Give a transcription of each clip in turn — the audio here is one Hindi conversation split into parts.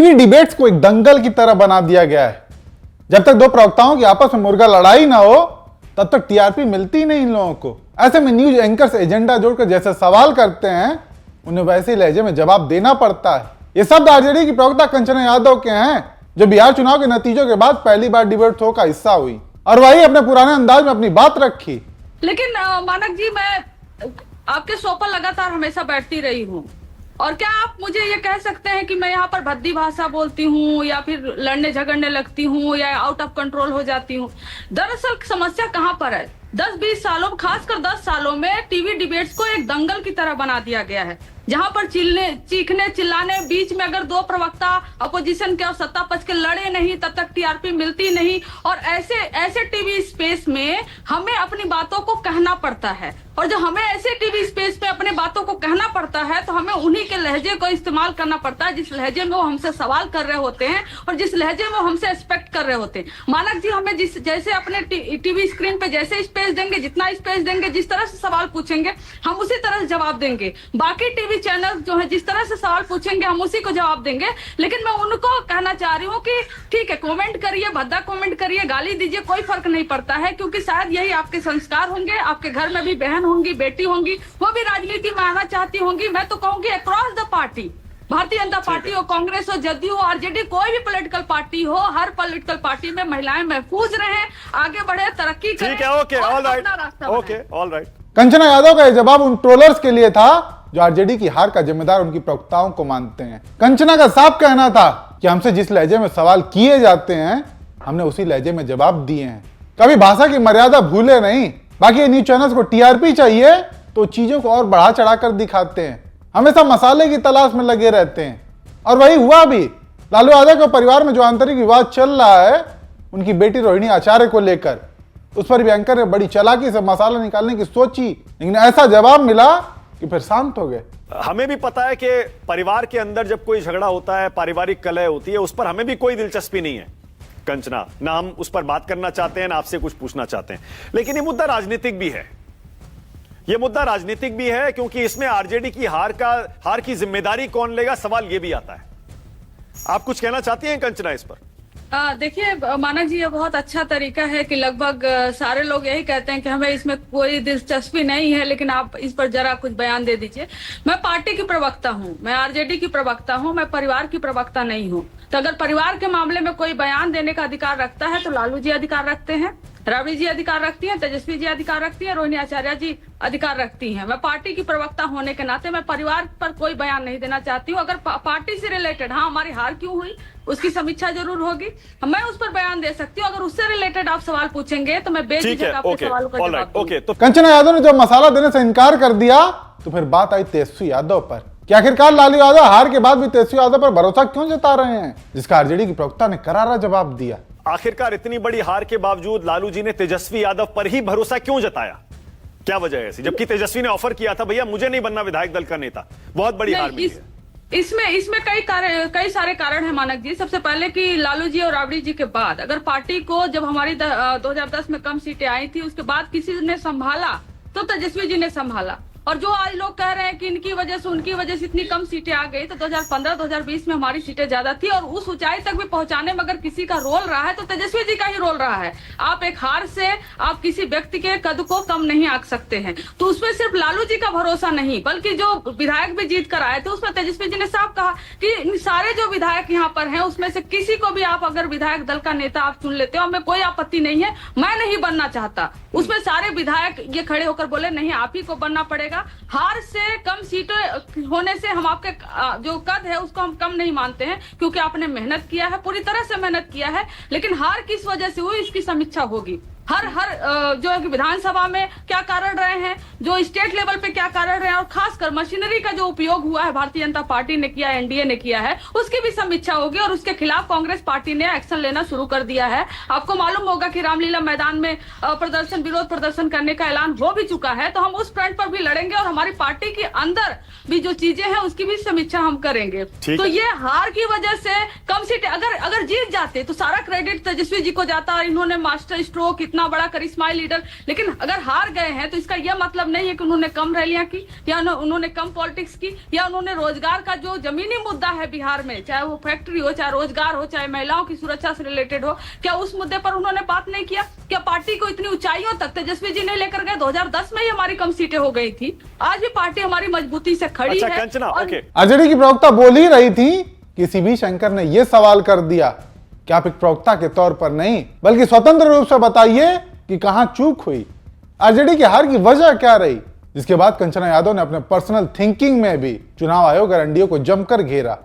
टीवी डिबेट्स को एक दंगल की तरह बना दिया गया है। जब तक दो प्रवक्ताओं की आपस में मुर्गा लड़ाई ना हो तब तक टीआरपी मिलती ही नहीं इन लोगों को। ऐसे में न्यूज एंकर्स एजेंडा जोड़कर जैसे सवाल करते हैं उन्हें वैसे ही लहजे में जवाब देना पड़ता है। ये शब्द आरजेडी की प्रवक्ता कंचना यादव के हैं, जो बिहार चुनाव के नतीजों के बाद पहली बार डिबेट शो का हिस्सा हुई और वही अपने पुराने अंदाज में अपनी बात रखी। लेकिन मानक जी, मैं आपके शो पर लगातार हमेशा बैठती रही हूँ, और क्या आप मुझे ये कह सकते हैं कि मैं यहाँ पर भद्दी भाषा बोलती हूँ या फिर लड़ने झगड़ने लगती हूँ या आउट ऑफ कंट्रोल हो जाती हूँ? दरअसल समस्या कहाँ पर है? 10-20 सालों, खासकर 10 सालों में टीवी डिबेट्स को एक दंगल की तरह बना दिया गया है, जहां पर चीखने चिल्लाने, बीच में अगर दो प्रवक्ता अपोजिशन के और सत्ता पक्ष के लड़े नहीं तब तक टीआरपी मिलती नहीं। और ऐसे टीवी स्पेस में हमें अपनी बातों को कहना पड़ता है, और जब हमें ऐसे टीवी स्पेस में अपने बातों को कहना पड़ता है तो हमें उन्हीं के लहजे को इस्तेमाल करना पड़ता है जिस लहजे में वो हमसे सवाल कर रहे होते हैं और जिस लहजे में वो हमसे एक्सपेक्ट कर रहे होते हैं। मानक जी, हमें जैसे अपने टीवी स्क्रीन पे जैसे स्पेस देंगे, जितना स्पेस देंगे, जिस तरह से सवाल पूछेंगे हम उसी तरह से जवाब देंगे। बाकी टीवी चैनल जो है जिस तरह से सवाल पूछेंगे हम उसी को जवाब देंगे। लेकिन मैं उनको कहना चाह रही हूँ कि ठीक है, कमेंट करिए, भद्दा कमेंट करिए, गाली दीजिए, कोई फर्क नहीं पड़ता है, क्योंकि शायद यही आपके संस्कार होंगे। आपके घर में भी बहन होंगी, बेटी होंगी, वो भी राजनीति में आना चाहती होंगी। मैं तो कहूंगी across the party, Bharatiya Janata party हो, कांग्रेस हो, जदयू हो, आरजेडी, कोई भी पॉलिटिकल पार्टी हो, हर पॉलिटिकल पार्टी में महिलाएं महफूज रहें, आगे बढ़े, तरक्की करें। ठीक है, okay, all right, okay, all right. Kanchana Yadav का यह जवाब उन ट्रोलर्स के लिए था जो आरजेडी की हार का जिम्मेदार उनकी प्रवक्ताओं को मानते हैं। कंचना का साफ कहना था कि हमसे जिस लहजे में सवाल किए जाते हैं हमने उसी लहजे में जवाब दिए हैं, कभी भाषा की मर्यादा भूले नहीं। बाकी न्यूज चैनल्स को टीआरपी चाहिए तो चीजों को और बढ़ा चढ़ाकर दिखाते हैं, हमेशा मसाले की तलाश में लगे रहते हैं। और वही हुआ भी। लालू यादव के परिवार में जो आंतरिक विवाद चल रहा है उनकी बेटी रोहिणी आचार्य को लेकर, उस पर भी एंकर ने बड़ी चालाकी से मसाला निकालने की सोची, लेकिन ऐसा जवाब मिला कि फिर शांत हो गए। हमें भी पता है कि परिवार के अंदर जब कोई झगड़ा होता है, पारिवारिक कलह होती है, उस पर हमें भी कोई दिलचस्पी नहीं है कंचना, ना हम उस पर बात करना चाहते हैं ना आपसे कुछ पूछना चाहते हैं। लेकिन ये मुद्दा राजनीतिक भी है, ये मुद्दा राजनीतिक भी है, क्योंकि इसमें आरजेडी की हार की जिम्मेदारी कौन लेगा, सवाल ये भी आता है। आप कुछ कहना चाहती हैं कंचना इस पर? देखिए मानक जी, ये बहुत अच्छा तरीका है कि लगभग सारे लोग यही कहते हैं कि हमें इसमें कोई दिलचस्पी नहीं है, लेकिन आप इस पर जरा कुछ बयान दे दीजिए। मैं पार्टी की प्रवक्ता हूँ, मैं आरजेडी की प्रवक्ता हूँ, मैं परिवार की प्रवक्ता नहीं हूँ। तो अगर परिवार के मामले में कोई बयान देने का अधिकार रखता है तो लालू जी अधिकार रखते हैं, राबड़ी जी अधिकार रखती हैं, तेजस्वी जी अधिकार रखती हैं, रोहिणी आचार्य जी अधिकार रखती हैं। मैं पार्टी की प्रवक्ता होने के नाते मैं परिवार पर कोई बयान नहीं देना चाहती हूँ। अगर पार्टी से रिलेटेड, हाँ, हमारी हार क्यों हुई उसकी समीक्षा जरूर होगी, मैं उस पर बयान दे सकती हूँ। अगर उससे रिलेटेड आप सवाल पूछेंगे तो मैं बेझिझक आपके सवालों का जवाब दूंगी। तो कंचना यादव ने जब मसाला देने से इनकार कर दिया तो फिर बात आई तेजस्वी यादव पर कि आखिरकार लालू यादव हार के बाद भी तेजस्वी यादव पर भरोसा क्यों जता रहे हैं, जिसका आरजेडी की प्रवक्ता ने करारा जवाब दिया। आखिरकार इतनी बड़ी हार के बावजूद लालू जी ने तेजस्वी यादव पर ही भरोसा क्यों जताया? क्या वजह है ऐसी, जबकि तेजस्वी ने ऑफर किया था भैया मुझे नहीं बनना विधायक दल का नेता? बहुत बड़ी हार मिली है। इसमें कई सारे कारण हैं मानक जी। सबसे पहले कि लालू जी और राबड़ी जी के बाद अगर पार्टी को जब हमारी 2010 में कम सीटें आई थी उसके बाद किसी ने संभाला तो तेजस्वी जी ने संभाला। और जो आज लोग कह रहे हैं कि इनकी वजह से उनकी वजह से इतनी कम सीटें आ गई, तो 2015-2020 में हमारी सीटें ज्यादा थी और उस ऊंचाई तक भी पहुंचाने में अगर किसी का रोल रहा है तो तेजस्वी जी का ही रोल रहा है। आप एक हार से आप किसी व्यक्ति के कद को कम नहीं आंक सकते हैं। तो उसमें सिर्फ लालू जी का भरोसा नहीं, बल्कि जो विधायक भी जीत कर आए थे उसमें तेजस्वी जी ने साफ कहा कि सारे जो विधायक यहाँ पर हैं उसमें से किसी को भी आप अगर विधायक दल का नेता आप चुन लेते हो, हमें कोई आपत्ति नहीं है, मैं नहीं बनना चाहता। उसमें सारे विधायक ये खड़े होकर बोले नहीं, आप ही को बनना पड़ेगा। हार से कम सीटें होने से हम आपके जो कद है उसको हम कम नहीं मानते हैं, क्योंकि आपने मेहनत किया है, पूरी तरह से मेहनत किया है। लेकिन हार किस वजह से हुई इसकी समीक्षा होगी। हर जो है कि विधानसभा में क्या कारण रहे हैं, जो स्टेट लेवल पे क्या कारण रहे हैं, और खासकर मशीनरी का जो उपयोग हुआ है भारतीय जनता पार्टी ने किया, एनडीए ने किया है, उसकी भी समीक्षा होगी। और उसके खिलाफ कांग्रेस पार्टी ने एक्शन लेना शुरू कर दिया है। आपको मालूम होगा कि रामलीला मैदान में विरोध प्रदर्शन करने का ऐलान हो भी चुका है। तो हम उस फ्रंट पर भी लड़ेंगे और हमारी पार्टी के अंदर भी जो चीजें हैं उसकी भी समीक्षा हम करेंगे। तो ये हार की वजह से कम सीटें अगर जीत जाते तो सारा क्रेडिट तेजस्वी जी को जाता और इन्होंने मास्टर स्ट्रोक इतना बड़ा करिश्माई लीडर, लेकिन अगर हार गए हैं तो इसका यह मतलब नहीं है कि उन्होंने कम रैलियां की या उन्होंने कम पॉलिटिक्स की या उन्होंने रोजगार का जो जमीनी मुद्दा है बिहार में, चाहे वो फैक्ट्री हो, चाहे रोजगार हो, चाहे महिलाओं की सुरक्षा से रिलेटेड हो, क्या उस मुद्दे पर उन्होंने बात नहीं किया? क्या पार्टी को इतनी ऊंचाइयों तक तेजस्वी जी ने लेकर गए? 2010 में ही हमारी कम सीटें हो गई थी, आज भी पार्टी हमारी मजबूती से खड़ी अच्छा है। कंचना, ओके। आरजेडी की प्रवक्ता बोल ही रही थी कि सीबी शंकर ने यह सवाल कर दिया कि आप एक प्रवक्ता के तौर पर नहीं बल्कि स्वतंत्र रूप से बताइए कि कहां चूक हुई, आरजेडी की हार की वजह क्या रही। जिसके बाद कंचना यादव ने अपने पर्सनल थिंकिंग में भी चुनाव आयोग और एनडीए को जमकर घेरा।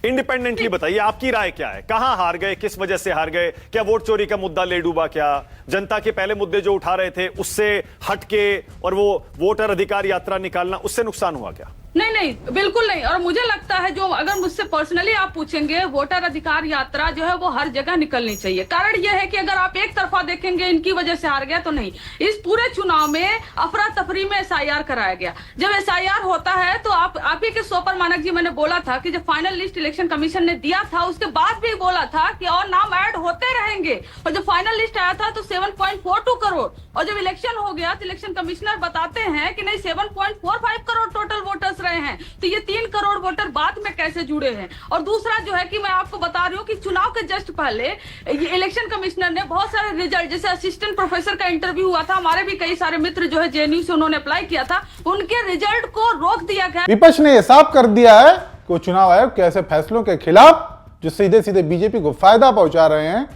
इंडिपेंडेंटली बताइए, आपकी राय क्या है? कहां हार गए, किस वजह से हार गए? क्या वोट चोरी का मुद्दा ले डूबा? क्या जनता के पहले मुद्दे जो उठा रहे थे उससे हटके और वो वोटर अधिकार यात्रा निकालना, उससे नुकसान हुआ क्या? नहीं नहीं, बिल्कुल नहीं। और मुझे लगता है जो अगर मुझसे पर्सनली आप पूछेंगे, वोटर अधिकार यात्रा जो है वो हर जगह निकलनी चाहिए। कारण यह है कि अगर आप एक तरफा देखेंगे इनकी वजह से हार गया तो नहीं। इस पूरे चुनाव में अफरा तफरी में एसआईआर कराया गया। जब एसआईआर होता है तो आप ही के शो पर मानक जी मैंने बोला था कि जब फाइनल लिस्ट इलेक्शन कमीशन ने दिया था उसके बाद भी बोला था कि और नाम ऐड होते रहेंगे, और जब फाइनल लिस्ट आया था तो 7.42 करोड़, और जब इलेक्शन हो गया तो इलेक्शन कमिश्नर बताते हैं कि नहीं 7.45 करोड़ टोटल वोटर्स रहे हैं। तो ये 3 करोड़ वोटर बाद में कैसे जुड़े हैं? और दूसरा जो है कि मैं आपको बता रही हूँ कि चुनाव के जस्ट पहले ये इलेक्शन कमिश्नर ने बहुत सारे रिजल्ट, जैसे असिस्टेंट प्रोफेसर का इंटरव्यू हुआ था, हमारे भी कई सारे मित्र जो है जेएनयू से उन्होंने अप्लाई किया था, उनके रिजल्ट को रोक दिया गया। विपक्ष ने यह साफ कर दिया है कि वो चुनाव आयोग के ऐसे फैसलों के खिलाफ जो सीधे सीधे बीजेपी को फायदा पहुंचा रहे हैं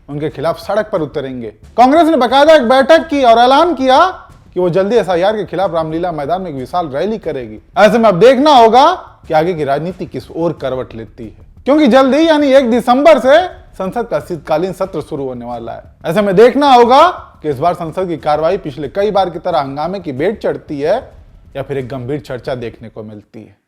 उनके खिलाफ सड़क पर उतरेंगे। कांग्रेस ने बाकायदा एक बैठक की और ऐलान किया कि वो जल्दी एसआईआर के खिलाफ रामलीला मैदान में एक विशाल रैली करेगी। ऐसे में अब देखना होगा कि आगे की राजनीति किस ओर करवट लेती है, क्योंकि जल्द ही यानी 1 दिसंबर से संसद का शीतकालीन सत्र शुरू होने वाला है। ऐसे में देखना होगा कि इस बार संसद की कार्रवाई पिछले कई बार की तरह हंगामे की बेट चढ़ती है या फिर एक गंभीर चर्चा देखने को मिलती है।